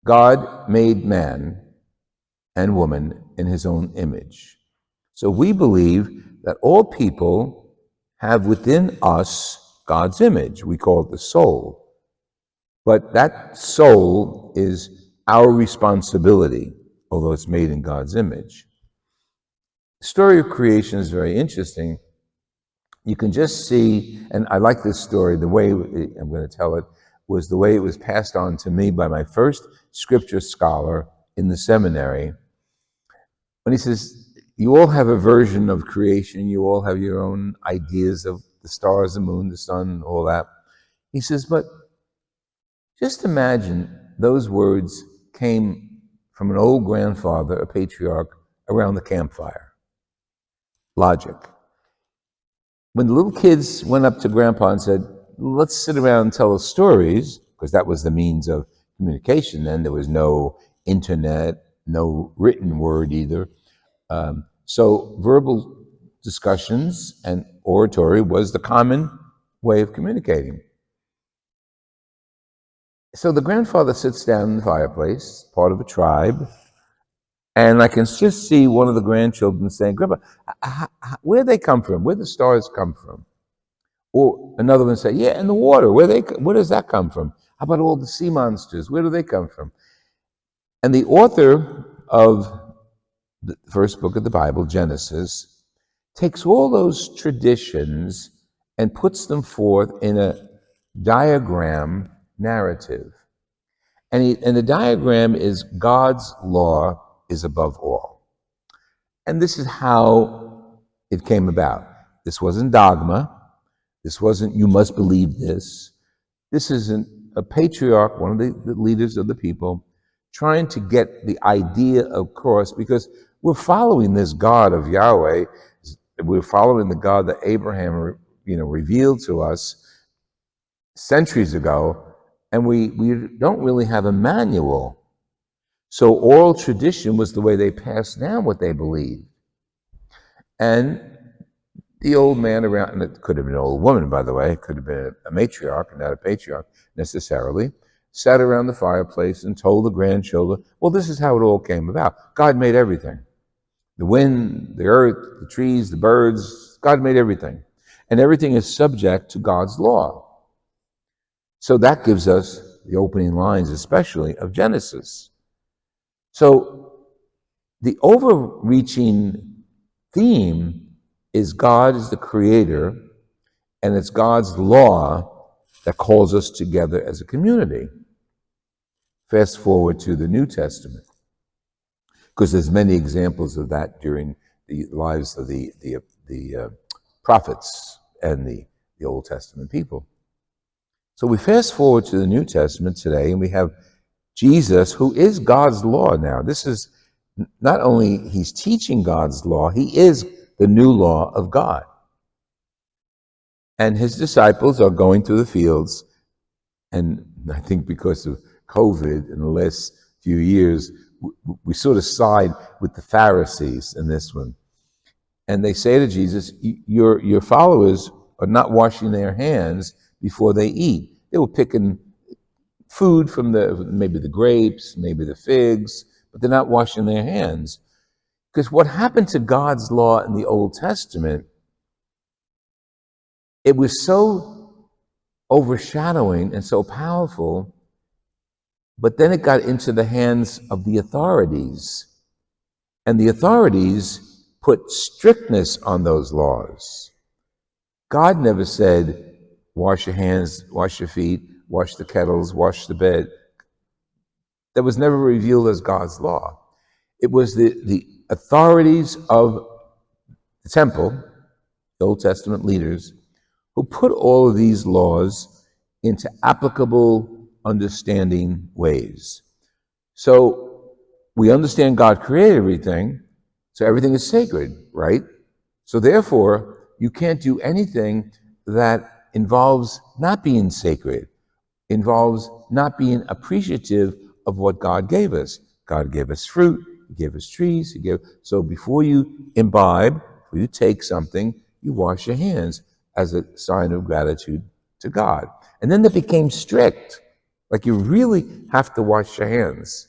God made man and woman in his own image. So we believe that all people have within us God's image. We call it the soul. But that soul is our responsibility, although it's made in God's image. The story of creation is very interesting. You can just see, and I like this story, the way I'm going to tell it was the way it was passed on to me by my first scripture scholar in the seminary. When he says, you all have a version of creation, you all have your own ideas of the stars, the moon, the sun, all that. He says, but just imagine those words came from an old grandfather, a patriarch, around the campfire. Logic. When the little kids went up to Grandpa and said, let's sit around and tell us stories, because that was the means of communication then. There was no internet, no written word either. So verbal discussions and oratory was the common way of communicating. So the grandfather sits down in the fireplace, part of a tribe, and I can just see one of the grandchildren saying, Grandpa, where they come from? Where the stars come from? Or another one say, yeah, in the water. Where does that come from? How about all the sea monsters? Where do they come from? And the author of the first book of the Bible, Genesis, takes all those traditions and puts them forth in a diagram narrative. And the diagram is God's law is above all. And this is how it came about. This wasn't dogma. This wasn't, you must believe this. This isn't a patriarch, one of the leaders of the people, trying to get the idea across, because we're following this God of Yahweh. We're following the God that Abraham, revealed to us centuries ago, and we don't really have a manual. So oral tradition was the way they passed down what they believed. And the old man around, and it could have been an old woman, by the way, it could have been a matriarch, not a patriarch necessarily, sat around the fireplace and told the grandchildren, well, this is how it all came about. God made everything. The wind, the earth, the trees, the birds, God made everything. And everything is subject to God's law. So that gives us the opening lines, especially of Genesis. So the overreaching theme is God is the creator, and it's God's law that calls us together as a community. Fast forward to the New Testament, because there's many examples of that during the lives of the prophets and the Old Testament people. So we fast forward to the New Testament today, and we have Jesus, who is God's law now. This is not only he's teaching God's law, he is the new law of God. And his disciples are going through the fields, and I think because of COVID in the last few years, we sort of side with the Pharisees in this one. And they say to Jesus, your followers are not washing their hands before they eat. They were picking food from maybe the grapes, maybe the figs, but they're not washing their hands. Because what happened to God's law in the Old Testament, it was so overshadowing and so powerful, but then it got into the hands of the authorities. And the authorities put strictness on those laws. God never said, wash your hands, wash your feet, wash the kettles, wash the bed. That was never revealed as God's law. It was the authorities of the temple, the Old Testament leaders, who put all of these laws into applicable, understanding ways. So we understand God created everything, so everything is sacred, right? So therefore, you can't do anything that involves not being sacred, involves not being appreciative of what God gave us. God gave us fruit, he gave us trees, so before you imbibe, before you take something, you wash your hands as a sign of gratitude to God. And then they became strict. Like you really have to wash your hands.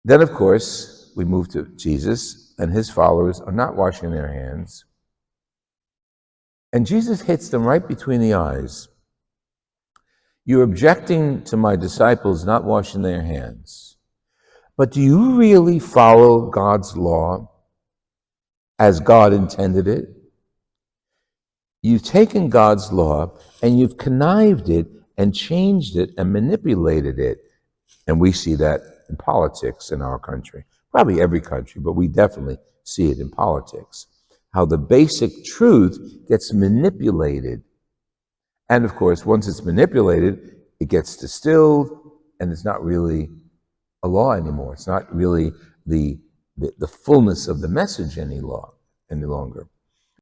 Then, of course, we move to Jesus, and his followers are not washing their hands. And Jesus hits them right between the eyes. You're objecting to my disciples not washing their hands. But do you really follow God's law as God intended it? You've taken God's law and you've connived it and changed it and manipulated it. And we see that in politics in our country. Probably every country, but we definitely see it in politics. How the basic truth gets manipulated. And of course, once it's manipulated, it gets distilled and it's not really a law anymore. It's not really the fullness of the message any longer.